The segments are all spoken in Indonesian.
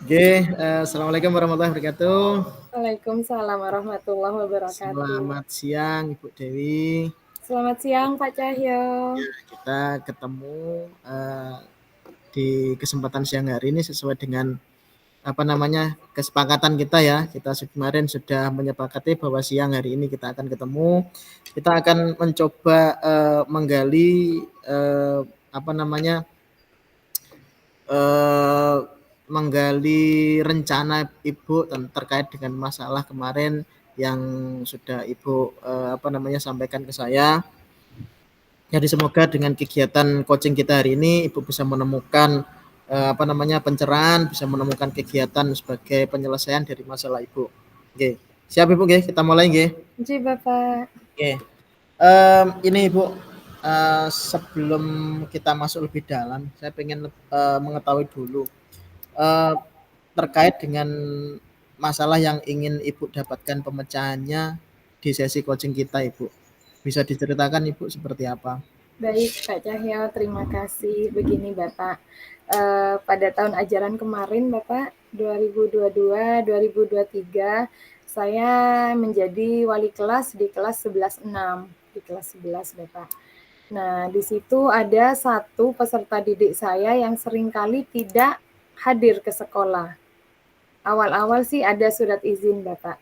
Oke, assalamualaikum warahmatullahi wabarakatuh. Waalaikumsalam warahmatullahi wabarakatuh. Selamat siang Ibu Dewi. Selamat siang Pak Cahyo. Kita ketemu di kesempatan siang hari ini sesuai dengan kesepakatan kita ya. Kita kemarin sudah menyepakati bahwa siang hari ini kita akan ketemu. Kita akan mencoba menggali apa namanya eh, menggali rencana Ibu terkait dengan masalah kemarin yang sudah Ibu sampaikan ke saya. Jadi semoga dengan kegiatan coaching kita hari ini Ibu bisa menemukan pencerahan, bisa menemukan kegiatan sebagai penyelesaian dari masalah Ibu. Oke. Siap Ibu nggih, kita mulai nggih. Ji Bapak. Oke. Ini Ibu, sebelum kita masuk lebih dalam, saya ingin mengetahui dulu terkait dengan masalah yang ingin Ibu dapatkan pemecahannya di sesi coaching kita, Ibu. Bisa diceritakan Ibu seperti apa? Baik Pak Cahyo, terima kasih. Begini Bapak, pada tahun ajaran kemarin Bapak 2022-2023 saya menjadi wali kelas di kelas 11-6 di kelas 11 Bapak. Nah, di situ ada satu peserta didik saya yang seringkali tidak hadir ke sekolah. Awal-awal sih ada surat izin Bapak,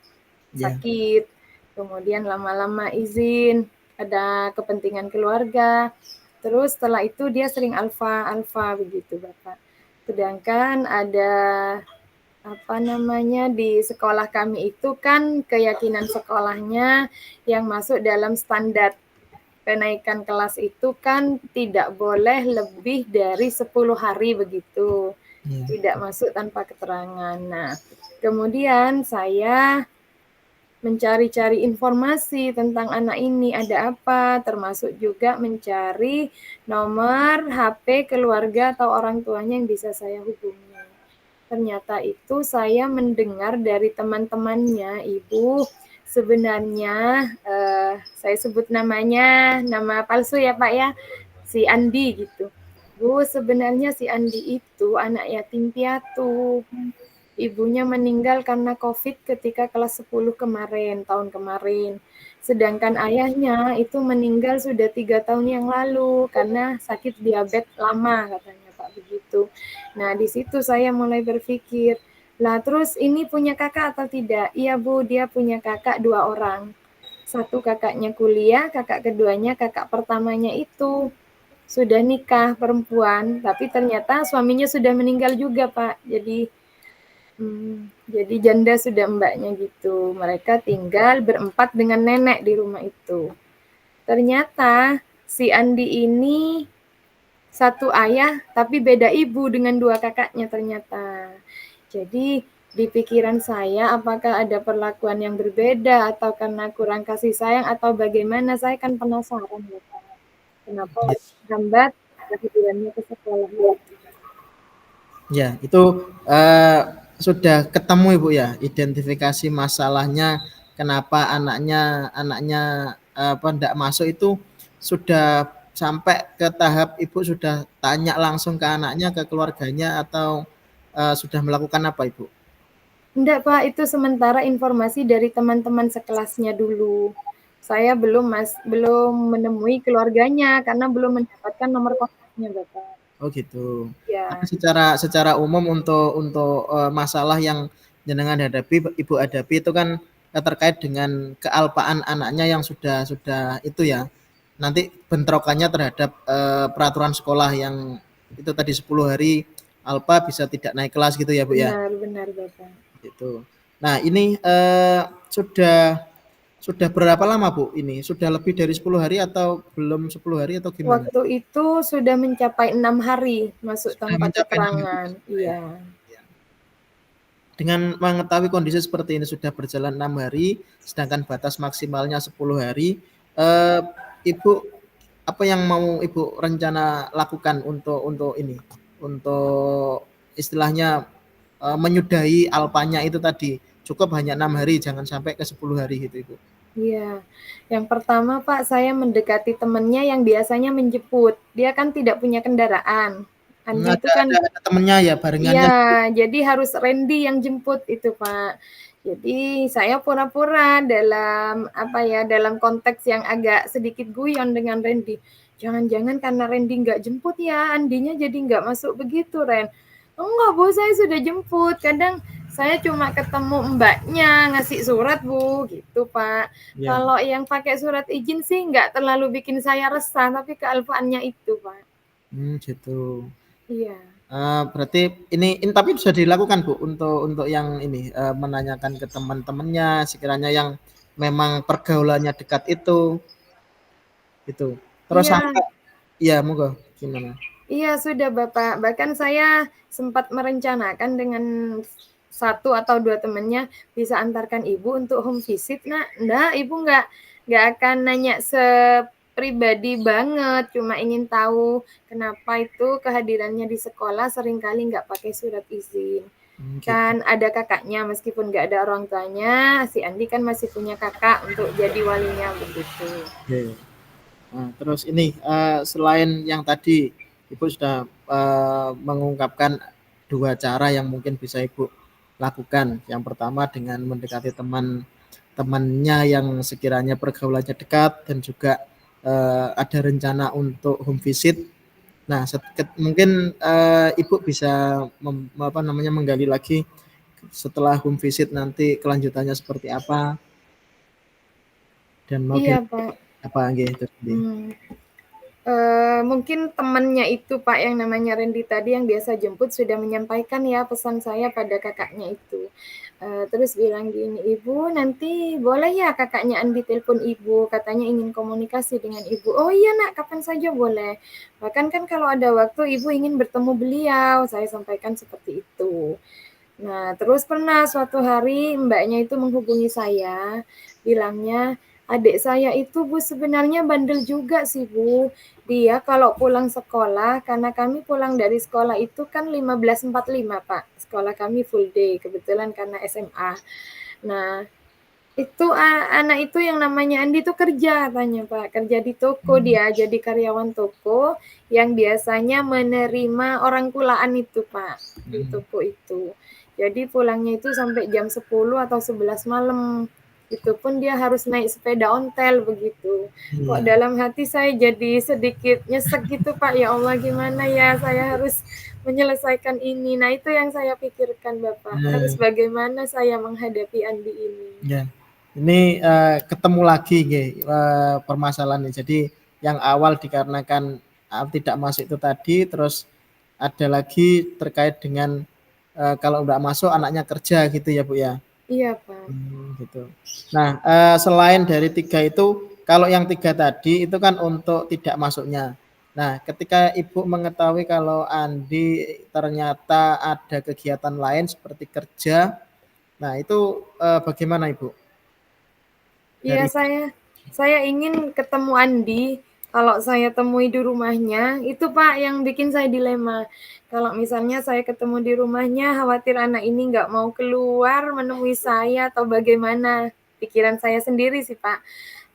sakit, kemudian lama-lama izin, ada kepentingan keluarga, terus setelah itu dia sering alfa begitu Bapak. Sedangkan ada di sekolah kami itu kan keyakinan sekolahnya yang masuk dalam standar kenaikan kelas itu kan tidak boleh lebih dari 10 hari begitu. Tidak masuk tanpa keterangan. Nah, kemudian saya mencari-cari informasi tentang anak ini ada apa, termasuk juga mencari nomor HP keluarga atau orang tuanya yang bisa saya hubungi. Ternyata itu saya mendengar dari teman-temannya, Ibu, sebenarnya saya sebut namanya, nama palsu ya Pak ya, si Andi gitu. Bu, sebenarnya si Andi itu anak yatim piatu. Ibunya meninggal karena COVID ketika kelas 10 tahun kemarin. Sedangkan ayahnya itu meninggal sudah 3 tahun yang lalu karena sakit diabetes lama katanya Pak begitu. Nah, di situ saya mulai berpikir, lah terus ini punya kakak atau tidak? Iya Bu, dia punya kakak 2 orang. Satu kakaknya kuliah, kakak keduanya, kakak pertamanya itu sudah nikah perempuan, tapi ternyata suaminya sudah meninggal juga Pak. Jadi janda sudah mbaknya gitu. Mereka tinggal berempat dengan nenek di rumah itu. Ternyata si Andi ini satu ayah tapi beda ibu dengan 2 kakaknya ternyata. Jadi di pikiran saya apakah ada perlakuan yang berbeda atau karena kurang kasih sayang atau bagaimana, saya kan penasaran ya Pak. Kenapa hambat kehadirannya ke sekolah. Ya, itu sudah ketemu Ibu ya, identifikasi masalahnya kenapa anaknya enggak masuk itu sudah sampai ke tahap Ibu sudah tanya langsung ke anaknya, ke keluarganya atau sudah melakukan apa Ibu? Enggak Pak, itu sementara informasi dari teman-teman sekelasnya dulu. Saya belum menemui keluarganya karena belum mendapatkan nomor kontaknya Bapak. Oh gitu. Tapi Ya. secara umum untuk masalah yang jenengan Ibu hadapi itu kan terkait dengan kealpaan anaknya yang sudah itu ya. Nanti bentrokannya terhadap peraturan sekolah yang itu tadi 10 hari alpa bisa tidak naik kelas gitu ya Bu ya. Benar Bapak. Gitu. Nah, ini sudah berapa lama Bu ini? Sudah lebih dari 10 hari atau belum 10 hari atau gimana? Waktu itu sudah mencapai 6 hari masuk Sudah tempat mencapai 6 hari. keterangan. Iya. Dengan mengetahui kondisi seperti ini sudah berjalan 6 hari, sedangkan batas maksimalnya 10 hari, Ibu apa yang mau Ibu rencana lakukan untuk ini, untuk istilahnya menyudahi alpanya itu tadi, cukup hanya 6 hari, jangan sampai ke 10 hari gitu Ibu. Iya. Yang pertama Pak, saya mendekati temannya yang biasanya menjemput. Dia kan tidak punya kendaraan. Andi itu Ada kan ada temennya ya, barengannya gitu? iya, jadi harus Randy yang jemput itu, Pak. Jadi saya pura-pura dalam apa ya, dalam konteks yang agak sedikit guyon dengan Randy. Jangan-jangan karena Randy nggak jemput ya, Andinya jadi nggak masuk begitu, Ren. Enggak, Bu, saya sudah jemput. Kadang saya cuma ketemu mbaknya ngasih surat, Bu, gitu, Pak. Iya. Kalau yang pakai surat izin sih nggak terlalu bikin saya resah, tapi kealfaannya itu, Pak. Gitu. Iya. Berarti ini tapi bisa dilakukan, Bu, untuk yang ini, menanyakan ke teman-temannya sekiranya yang memang pergaulannya dekat itu, gitu. Terus Iya, sampai iya, monggo, gimana? iya sudah Bapak. Bahkan saya sempat merencanakan dengan satu atau dua temannya bisa antarkan Ibu untuk home visit. Nah, enggak, Ibu nggak akan nanya sepribadi banget, cuma ingin tahu kenapa itu kehadirannya di sekolah seringkali nggak pakai surat izin. Gitu. Kan ada kakaknya, meskipun nggak ada orang tuanya, si Andi kan masih punya kakak untuk jadi walinya begitu. Oke. Nah, terus ini, selain yang tadi Ibu sudah, mengungkapkan 2 cara yang mungkin bisa Ibu lakukan. Yang pertama dengan mendekati teman-temannya yang sekiranya pergaulannya dekat dan juga, ada rencana untuk home visit. Nah, mungkin, Ibu bisa apa namanya, menggali lagi setelah home visit nanti kelanjutannya seperti apa dan mau Iya, Pak. apa nggih, terus nggih. Hmm. Mungkin temannya itu Pak yang namanya Randy tadi yang biasa jemput sudah menyampaikan ya pesan saya pada kakaknya itu. Terus bilang gini, "Ibu nanti boleh ya kakaknya Andi telepon Ibu, katanya ingin komunikasi dengan Ibu." "Oh iya Nak, kapan saja boleh. Bahkan kan kalau ada waktu Ibu ingin bertemu beliau," saya sampaikan seperti itu. Nah, terus pernah suatu hari mbaknya itu menghubungi saya, bilangnya, "Adik saya itu Bu sebenarnya bandel juga sih Bu. Dia kalau pulang sekolah, karena kami pulang dari sekolah itu kan 15.45 Pak, sekolah kami full day, kebetulan karena SMA. Nah, itu anak itu yang namanya Andi tuh kerja katanya Pak, kerja di toko dia, jadi karyawan toko yang biasanya menerima orang kulaan itu Pak, di Mhm. toko itu. Jadi pulangnya itu sampai jam 10 atau 11 malam. Itu pun dia harus naik sepeda ontel begitu. Kok Iya. dalam hati saya jadi sedikit nyesek gitu Pak, ya Allah gimana ya saya harus menyelesaikan ini. Nah itu yang saya pikirkan Bapak, harus Nah, bagaimana saya menghadapi Andi ini. ya. Ini, ketemu lagi nggih, permasalahannya. Jadi yang awal dikarenakan, tidak masuk itu tadi, terus ada lagi terkait dengan, kalau nggak masuk anaknya kerja gitu ya, Bu, ya? Iya, Pak. Gitu. Nah, selain dari 3 itu, kalau yang 3 tadi itu kan untuk tidak masuknya. Nah, ketika Ibu mengetahui kalau Andi ternyata ada kegiatan lain seperti kerja, nah itu, bagaimana Ibu? Iya, Dari saya ingin ketemu Andi. Kalau saya temui di rumahnya, itu Pak yang bikin saya dilema. Kalau misalnya saya ketemu di rumahnya, khawatir anak ini nggak mau keluar menemui saya atau bagaimana. Pikiran saya sendiri sih Pak.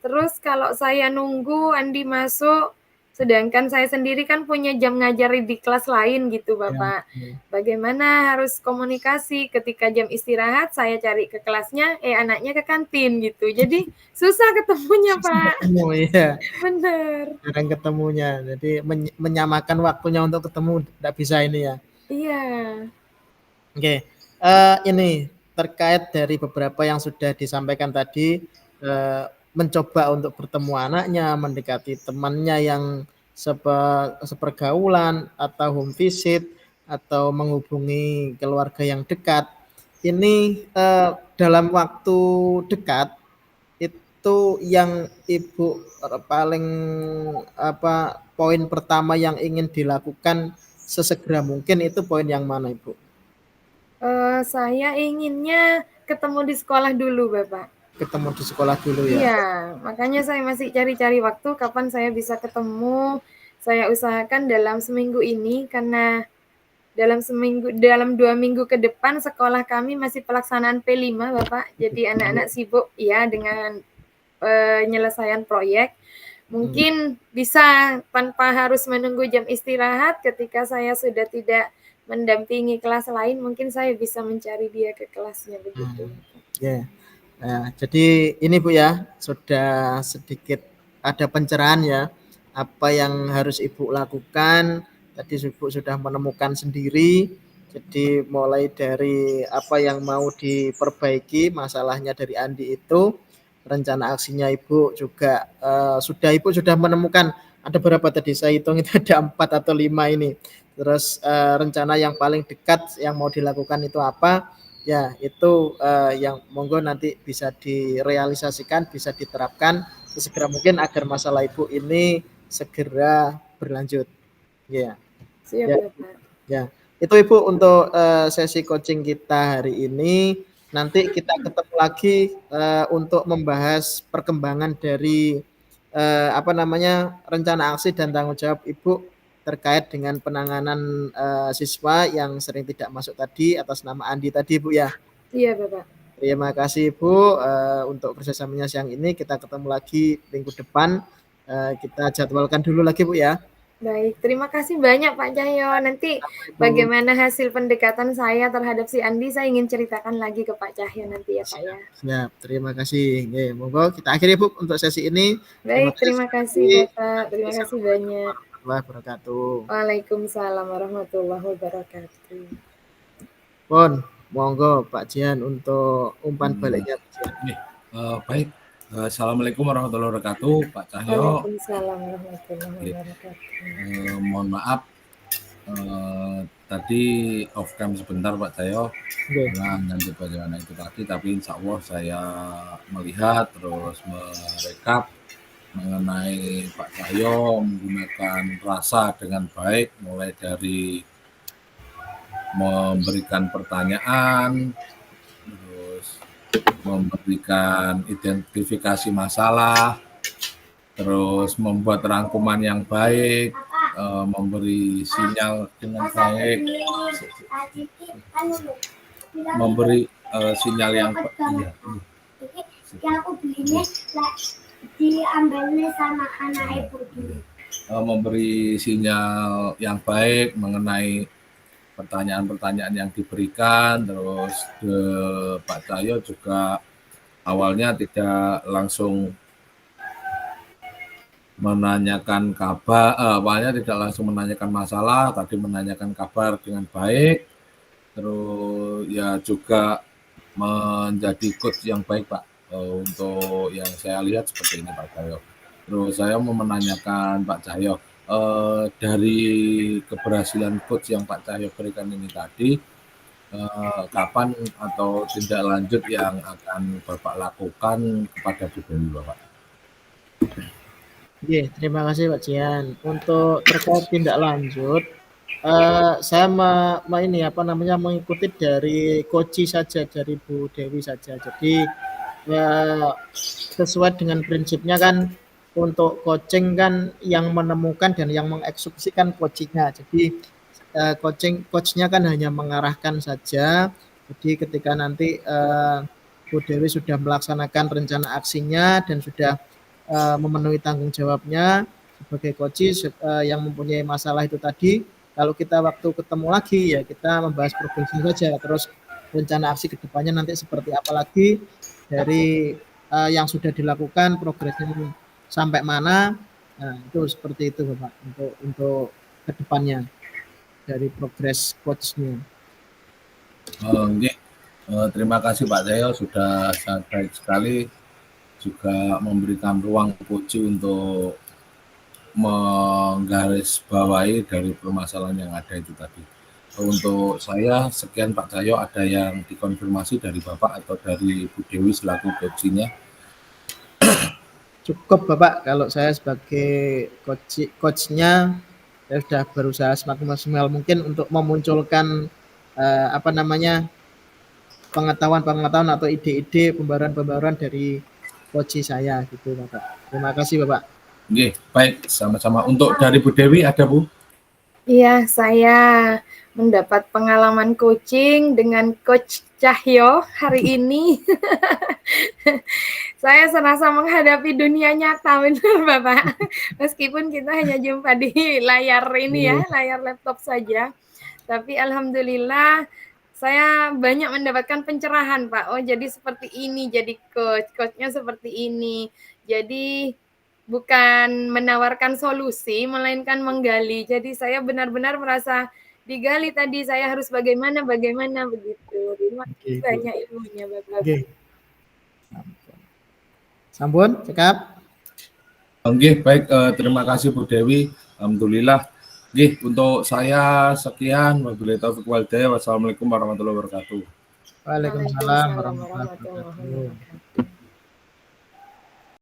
Terus kalau saya nunggu Andi masuk, sedangkan saya sendiri kan punya jam ngajar di kelas lain gitu ya, Bapak. Bagaimana harus komunikasi ketika jam istirahat saya cari ke kelasnya, anaknya ke kantin gitu. Jadi susah ketemunya susah Pak. ketemu, iya, Bener. jarang ketemunya. Jadi menyamakan waktunya untuk ketemu nggak bisa ini ya. Iya. Oke, ini terkait dari beberapa yang sudah disampaikan tadi, mencoba untuk bertemu anaknya, mendekati temannya yang sepergaulan atau home visit, atau menghubungi keluarga yang dekat. Ini, dalam waktu dekat, itu yang Ibu, paling poin pertama yang ingin dilakukan sesegera mungkin itu poin yang mana Ibu? Saya inginnya ketemu di sekolah dulu Bapak. Ketemu di sekolah dulu ya? Iya, makanya saya masih cari-cari waktu kapan saya bisa ketemu. Saya usahakan dalam seminggu ini karena dalam 2 minggu ke depan sekolah kami masih pelaksanaan P5 Bapak. Jadi anak-anak sibuk ya dengan penyelesaian proyek. Mungkin bisa tanpa harus menunggu jam istirahat, ketika saya sudah tidak mendampingi kelas lain, mungkin saya bisa mencari dia ke kelasnya begitu. Ya. Nah, jadi ini Bu ya, sudah sedikit ada pencerahan ya, apa yang harus Ibu lakukan. Tadi Ibu sudah menemukan sendiri, jadi mulai dari apa yang mau diperbaiki, masalahnya dari Andi itu, rencana aksinya Ibu juga Ibu sudah menemukan ada berapa tadi? Saya hitung itu ada 4 atau 5 ini. Terus rencana yang paling dekat yang mau dilakukan itu apa? Ya, itu yang monggo nanti bisa direalisasikan, bisa diterapkan sesegera mungkin agar masalah Ibu ini segera berlanjut. Ya. Siap, Ya. Bapak. Ya. Itu Ibu untuk sesi coaching kita hari ini. Nanti kita ketemu lagi untuk membahas perkembangan dari apa namanya rencana aksi dan tanggung jawab Ibu terkait dengan penanganan siswa yang sering tidak masuk tadi atas nama Andi tadi Bu ya. Iya, Bapak. Terima kasih Bu untuk kerjasamanya siang ini. Kita ketemu lagi minggu depan. Kita jadwalkan dulu lagi Bu ya. Baik, terima kasih banyak Pak Cahyo. Nanti bagaimana hasil pendekatan saya terhadap si Andi, saya ingin ceritakan lagi ke Pak Cahyo nanti ya Pak ya. Siap, terima kasih. Oke, monggo kita akhiri Bu untuk sesi ini. Baik, terima kasih Bapak. Terima kasih banyak. Warahmatullahi wabarakatuh. Waalaikumsalam warahmatullahi wabarakatuh. Pon, monggo Pak Jian untuk umpan baliknya. Baik. Assalamualaikum warahmatullahi wabarakatuh, Pak Cahyo. Waalaikumsalam warahmatullahi wabarakatuh. Mohon maaf, tadi off cam sebentar Pak Cahyo, karena nanti bagaimana itu tadi, tapi insya Allah saya melihat terus merekap mengenai Pak Cahyo menggunakan rasa dengan baik, mulai dari memberikan pertanyaan, terus memberikan identifikasi masalah, terus membuat rangkuman yang baik, memberi sinyal dengan baik, memberi sinyal yang memberi sinyal yang baik mengenai pertanyaan-pertanyaan yang diberikan. Terus Pak Cahyo juga awalnya tidak langsung menanyakan kabar, awalnya tidak langsung menanyakan masalah, tapi menanyakan kabar dengan baik. Terus ya juga menjadi coach yang baik Pak, untuk yang saya lihat seperti ini Pak Cahyo. Terus saya mau menanyakan Pak Cahyo, dari keberhasilan coach yang Pak Cahyo berikan ini tadi, kapan atau tindak lanjut yang akan Bapak lakukan kepada Bu Dewi Bapak? Oke, terima kasih Pak Jian. Untuk terkait tindak lanjut, saya mengikuti dari coach saja, dari Bu Dewi saja. Jadi sesuai dengan prinsipnya kan, untuk coaching kan yang menemukan dan yang mengeksekusikan coachingnya. Jadi coachnya kan hanya mengarahkan saja. Jadi ketika nanti Bu Dewi sudah melaksanakan rencana aksinya dan sudah memenuhi tanggung jawabnya sebagai coach yang mempunyai masalah itu tadi, kalau kita waktu ketemu lagi ya kita membahas progresnya saja, terus rencana aksi kedepannya nanti seperti apa lagi dari yang sudah dilakukan, progresnya sampai mana. Nah, itu seperti itu Bapak untuk kedepannya dari progres coachnya. Terima kasih Pak Cahyo, sudah sangat baik sekali, juga memberikan ruang coach untuk menggarisbawahi dari permasalahan yang ada itu tadi. Untuk saya sekian Pak Cahyo, ada yang dikonfirmasi dari Bapak atau dari Bu Dewi selaku coachnya? Cukup Bapak, kalau saya sebagai coachnya saya sudah berusaha semaksimal mungkin untuk memunculkan pengetahuan atau ide-ide pembaruan dari coach saya gitu Bapak. Terima kasih Bapak. Oke, baik, sama-sama. Untuk dari Bu Dewi ada Bu? Iya, saya mendapat pengalaman coaching dengan Coach Cahyo hari ini. Saya serasa menghadapi dunia nyata, benar Bapak. Meskipun kita hanya jumpa di layar ini ya, layar laptop saja. Tapi alhamdulillah saya banyak mendapatkan pencerahan, Pak. Oh, jadi seperti ini jadi coach-nya seperti ini. Jadi bukan menawarkan solusi, melainkan menggali. Jadi saya benar-benar merasa digali tadi, saya harus bagaimana begitu. Terima kasih Oke, Bu. banyak ilmunya, Bapak. Oke. Sampun, cekap. Oke, baik. Terima kasih Bu Dewi. Alhamdulillah. Oke, untuk saya sekian. Wabillahi taufiq wal hidayah. Wassalamualaikum warahmatullahi wabarakatuh. Waalaikumsalam Waalaikumsalam warahmatullahi warahmatullahi wabarakatuh. wabarakatuh.